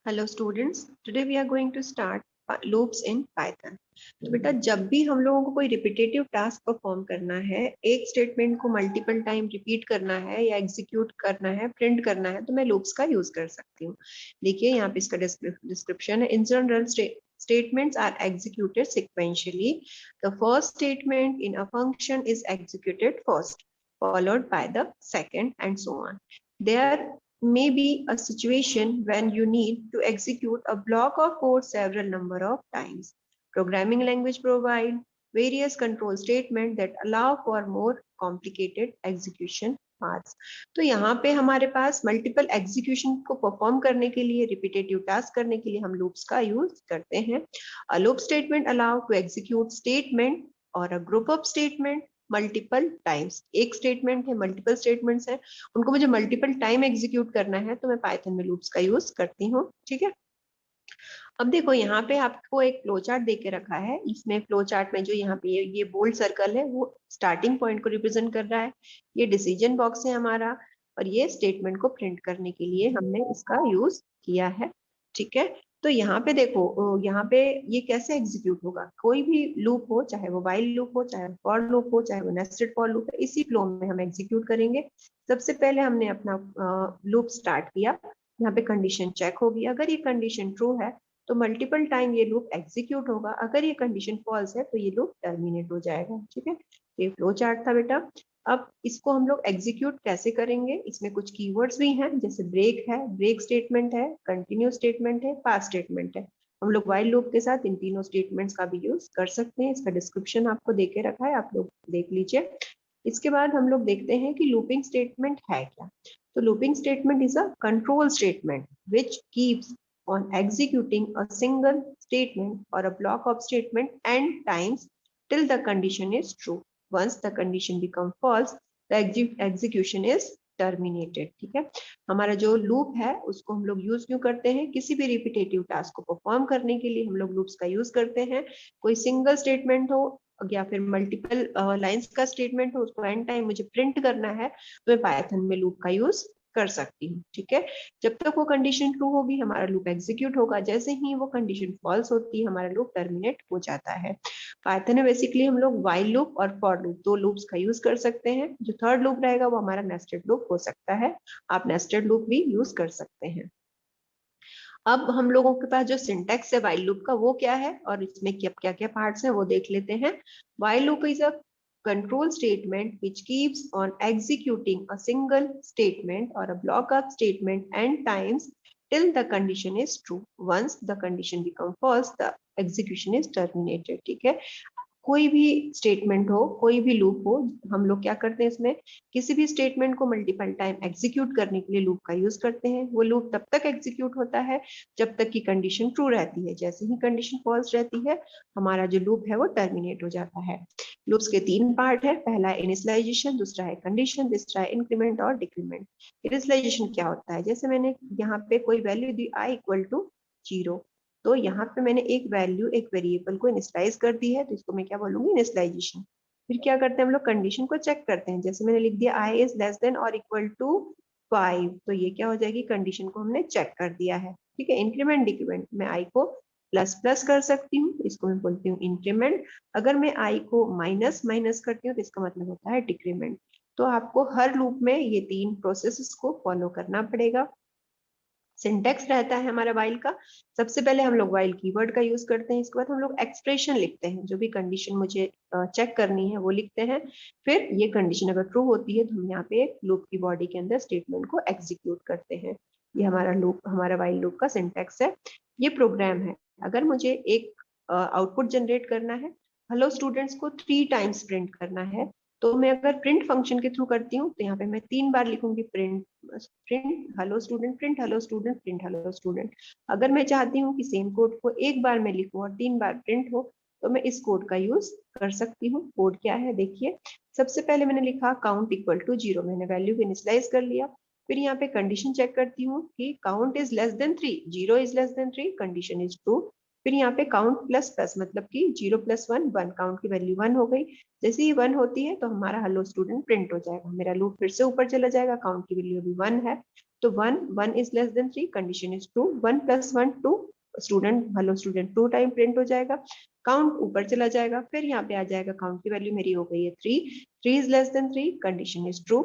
Hello students, today we are going to start loops in Python. तो बेटा, जब भी हम लोगों को कोई रिपीटेटिव टास्क परफॉर्म करना है, एक स्टेटमेंट को मल्टीपल टाइम रिपीट करना है या एग्जीक्यूट करना है, प्रिंट करना है, तो मैं लूप्स का यूज कर सकती हूँ। देखिए यहाँ पे इसका डिस्क्रिप्शन है। In general statements are executed sequentially. The first statement in a function is executed first, followed by the second, and so on. There may be a situation when you need to execute a block of code several number of times. Programming language provide various control statements that allow for more complicated execution paths. तो यहाँ पे हमारे पास multiple execution को perform करने के लिए, repetitive task करने के लिए हम लूप्स का यूज करते हैं। A loop statement allow to execute statement और a group of statement multiple times. एक स्टेटमेंट है, मल्टीपल स्टेटमेंट्स है, उनको मुझे मल्टीपल टाइम एग्जीक्यूट करना है, तो मैं पाइथन में लूप्स का यूज करती हूँ। ठीक है, अब देखो यहाँ पे आपको एक फ्लो चार्ट दे के रखा है। इसमें फ्लो चार्ट में जो यहाँ पे ये बोल्ड सर्कल है वो स्टार्टिंग पॉइंट को रिप्रेजेंट कर रहा है, ये डिसीजन बॉक्स है हमारा, और ये स्टेटमेंट को प्रिंट करने के लिए हमने इसका यूज किया है। ठीक है, तो यहाँ पे देखो, यहाँ पे ये कैसे एग्जीक्यूट होगा। कोई भी लूप हो, चाहे वो व्हाइल लूप हो, चाहे फॉर लूप हो, चाहे वो नेस्टेड फॉर लूप है, इसी फ्लो में हम एग्जीक्यूट करेंगे। सबसे पहले हमने अपना लूप स्टार्ट किया, यहाँ पे कंडीशन चेक होगी। अगर ये कंडीशन ट्रू है तो मल्टीपल टाइम ये लूप एग्जीक्यूट होगा, अगर ये कंडीशन फॉल्स है तो ये लूप टर्मिनेट हो जाएगा। ठीक है, ये फ्लो चार्ट था बेटा। अब इसको हम लोग एग्जीक्यूट कैसे करेंगे, इसमें कुछ कीवर्ड्स भी हैं, जैसे ब्रेक है, ब्रेक स्टेटमेंट है, कंटिन्यू स्टेटमेंट है, पास स्टेटमेंट है। हम लोग व्हाइल लूप के साथ इन तीनों स्टेटमेंट्स का भी यूज कर सकते हैं। इसका डिस्क्रिप्शन आपको देके रखा है, आप लोग देख लीजिए। इसके बाद हम लोग देखते हैं कि लूपिंग स्टेटमेंट है क्या। तो looping statement is a control statement which keeps on executing a single statement or a block of statement n times till the condition is true. Once the condition becomes false, the execution is terminated. ठीक है, हमारा जो loop है उसको हम लोग use क्यों करते हैं, किसी भी रिपीटेटिव टास्क को परफॉर्म करने के लिए हम लोग लूप्स का यूज करते हैं। कोई सिंगल स्टेटमेंट हो या फिर मल्टीपल लाइंस का स्टेटमेंट हो, उसको एन टाइम मुझे प्रिंट करना है, तो मैं पाइथन में लूप का यूज कर सकती हूँ। ठीक है, जब तक वो कंडीशन ट्रू होगी हमारा लूप एग्जीक्यूट होगा, जैसे ही वो कंडीशन फॉल्स होती है हमारा लूप टर्मिनेट हो जाता है। पाइथन में बेसिकली हम लोग व्हाइल लूप और फॉर लूप, दो लूप्स का यूज कर सकते हैं। जो थर्ड लूप रहेगा वो हमारा नेस्टेड लूप हो सकता है, आप नेस्टेड लूप भी यूज कर सकते हैं। अब हम लोगों के पास जो सिंटेक्स है व्हाइल लूप का वो क्या है और इसमें क्या क्या पार्ट्स हैं वो देख लेते हैं। While loop is a control statement which keeps on executing a single statement or a block of statement n times till the condition is true. Once the condition becomes false, the execution is terminated. ठीक है, कोई भी statement हो, कोई भी loop हो, हम लोग क्या करते हैं इसमें, किसी भी स्टेटमेंट को मल्टीपल टाइम एग्जीक्यूट करने के लिए लूप का यूज करते हैं। वो लूप तब तक एग्जीक्यूट होता है जब तक कि कंडीशन ट्रू रहती है। जैसे ही कंडीशन फॉल्स रहती है हमारा जो लूप है वो टर्मिनेट हो जाता है। लूप्स के तीन पार्ट है, पहला है इनिशियलाइजेशन, दूसरा है कंडीशन, तीसरा है इंक्रीमेंट और डिक्रीमेंट। इनिशियलाइजेशन क्या होता है, जैसे मैंने यहाँ पे कोई वैल्यू दी i इक्वल टू 0, तो यहाँ पे मैंने एक वैल्यू, एक वेरिएबल को इनिशियलाइज कर दी है, तो इसको मैं क्या बोलूंगी, इनिशियलाइजेशन। फिर क्या करते हैं हम लोग, कंडीशन को चेक करते हैं। जैसे मैंने लिख दिया i इज लेस देन और इक्वल टू 5, तो ये क्या हो जाएगी, कंडीशन को हमने चेक कर दिया है। ठीक है, इंक्रीमेंट डिक्रीमेंट, मैं i को प्लस प्लस कर सकती हूँ, इसको मैं बोलती हूँ इंक्रीमेंट। अगर मैं i को माइनस माइनस करती हूँ तो इसका मतलब होता है डिक्रीमेंट। तो आपको हर लूप में ये तीन प्रोसेस को फॉलो करना पड़ेगा। सिंटेक्स रहता है हमारा व्हाइल का, सबसे पहले हम लोग व्हाइल कीवर्ड का यूज करते हैं, इसके बाद हम लोग एक्सप्रेशन लिखते हैं, जो भी कंडीशन मुझे चेक करनी है वो लिखते हैं। फिर ये कंडीशन अगर ट्रू होती है तो हम यहाँ पे लूप की बॉडी के अंदर स्टेटमेंट को एग्जीक्यूट करते हैं। ये हमारा लूप, हमारा व्हाइल लूप का सिंटेक्स है। ये प्रोग्राम है, अगर मुझे एक आउटपुट जनरेट करना है, हेलो स्टूडेंट्स को 3 टाइम्स प्रिंट करना है, तो मैं अगर प्रिंट फंक्शन के थ्रू करती हूँ तो यहाँ पे मैं 3 बार लिखूंगी print print hello student, print hello student, print hello student. अगर मैं चाहती हूँ कि सेम कोड को एक बार में लिखूं और 3 बार प्रिंट हो, तो मैं इस कोड का यूज कर सकती हूँ। कोड क्या है देखिए, सबसे पहले मैंने लिखा काउंट इक्वल टू 0, मैंने वैल्यू को इनिशियलाइज कर लिया। फिर यहाँ पे कंडीशन चेक करती हूँ कि count is less than 3, 0 is less than 3, condition is true. फिर यहाँ पे काउंट प्लस प्लस, मतलब कि 0 प्लस 1 1, काउंट की वैल्यू 1 हो गई। जैसे ही 1 होती है तो हमारा हेलो स्टूडेंट प्रिंट हो जाएगा, मेरा लूप फिर से ऊपर चला जाएगा, काउंट की वैल्यू अभी 1 है। तो 1 is less than 3, condition is true. 1 + 1 2, student hello student 2 time print हो जाएगा। काउंट ऊपर चला जाएगा, फिर यहाँ पे आ जाएगा काउंट की वैल्यू मेरी हो गई है 3 is less than 3, condition is true.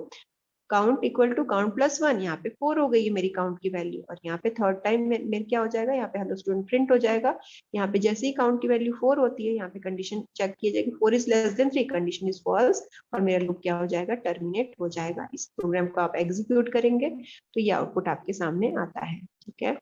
Count equal to count plus 1, यहाँ पे 4 हो गई है मेरी काउंट की वैल्यू, और यहाँ पे थर्ड टाइम मेरे क्या हो जाएगा, यहाँ पे हेलो स्टूडेंट प्रिंट हो जाएगा। यहाँ पे जैसे ही काउंट की वैल्यू 4 होती है, यहाँ पे कंडीशन चेक की जाएगी, 4 is less than 3, condition is false, और मेरा लूप क्या हो जाएगा, टर्मिनेट हो जाएगा। इस प्रोग्राम को आप एग्जीक्यूट करेंगे तो ये आउटपुट आपके सामने आता है। ठीक है,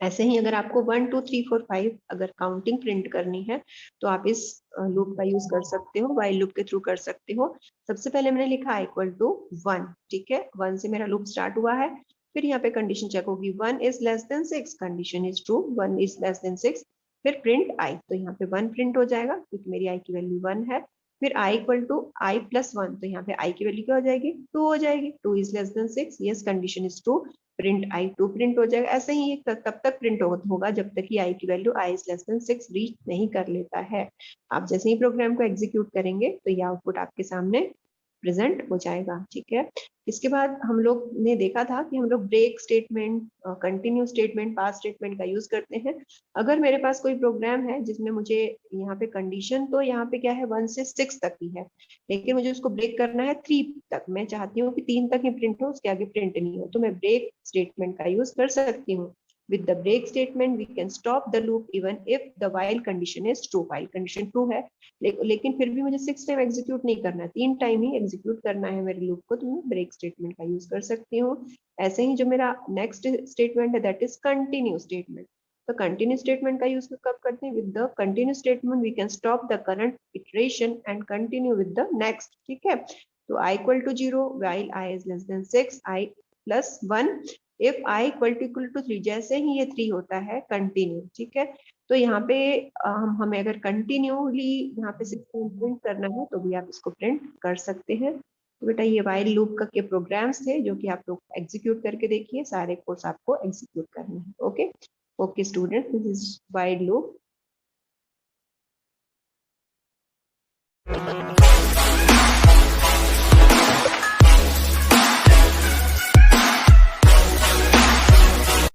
ऐसे ही अगर आपको 1 2 3 4 5 अगर काउंटिंग प्रिंट करनी है तो आप इस लूप का यूज कर सकते हो, व्हाइल लूप के थ्रू कर सकते हो। सबसे पहले मैंने लिखा =1, ठीक है, 1 से मेरा लूप स्टार्ट हुआ है। फिर यहाँ पे कंडीशन चेक होगी, 1 is less then 6, condition is true, 1 is less then 6। फिर प्रिंट आई, तो यहाँ पे 1 प्रिंट हो जाएगा क्योंकि मेरी आई की वैल्यू 1 है। फिर i + 1, तो यहाँ पे आई की वैल्यू क्या हो जाएगी, 2 हो जाएगी, 2 is less then 6, yes, condition is true, print i2 print हो जाएगा। ऐसे ही तब तक प्रिंट होगा जब तक कि i की value i is less then 6 reach नहीं कर लेता है। आप जैसे ही प्रोग्राम को एग्जीक्यूट करेंगे तो ये आउटपुट आपके सामने प्रेजेंट हो जाएगा। ठीक है, इसके बाद हम लोग ने देखा था कि हम लोग ब्रेक स्टेटमेंट, कंटिन्यू स्टेटमेंट, पास स्टेटमेंट का यूज करते हैं। अगर मेरे पास कोई प्रोग्राम है जिसमें मुझे यहाँ पे कंडीशन तो यहाँ पे क्या है 1 से 6 तक ही है, लेकिन मुझे उसको ब्रेक करना है 3 तक, मैं चाहती हूँ कि 3 तक ही प्रिंट हो, उसके आगे प्रिंट नहीं हो, तो मैं ब्रेक स्टेटमेंट का यूज कर सकती हूँ। With the break statement, we can stop the loop even if the while condition is true. While condition true है, लेकिन फिर भी मुझे 6 टाइम एग्जीक्यूट नहीं करना है, 3 टाइम ही एग्जीक्यूट करना है मेरे लूप को, तो मैं ब्रेक स्टेटमेंट का यूज कर सकती हूँ। ऐसे ही जो मेरा नेक्स्ट स्टेटमेंट है दैट इज कंटिन्यू स्टेटमेंट। तो कंटिन्यू स्टेटमेंट का यूज कब करते हैं, with the continue statement we can stop the current iteration and continue with the next. ठीक है, तो i = 0 while i is less than 6, i + 1 if i = 3, जैसे ही ये 3 होता है कंटिन्यू। ठीक है, तो यहाँ पे हमें अगर कंटिन्यूली यहाँ पे 6 प्रिंट करना है तो भी आप इसको प्रिंट कर सकते हैं। तो बेटा ये व्हाइल लूप का के प्रोग्राम्स थे जो कि आप लोग एग्जीक्यूट करके देखिए, सारे कोर्स आपको एग्जीक्यूट करने हैं। Okay okay student, this is while loop.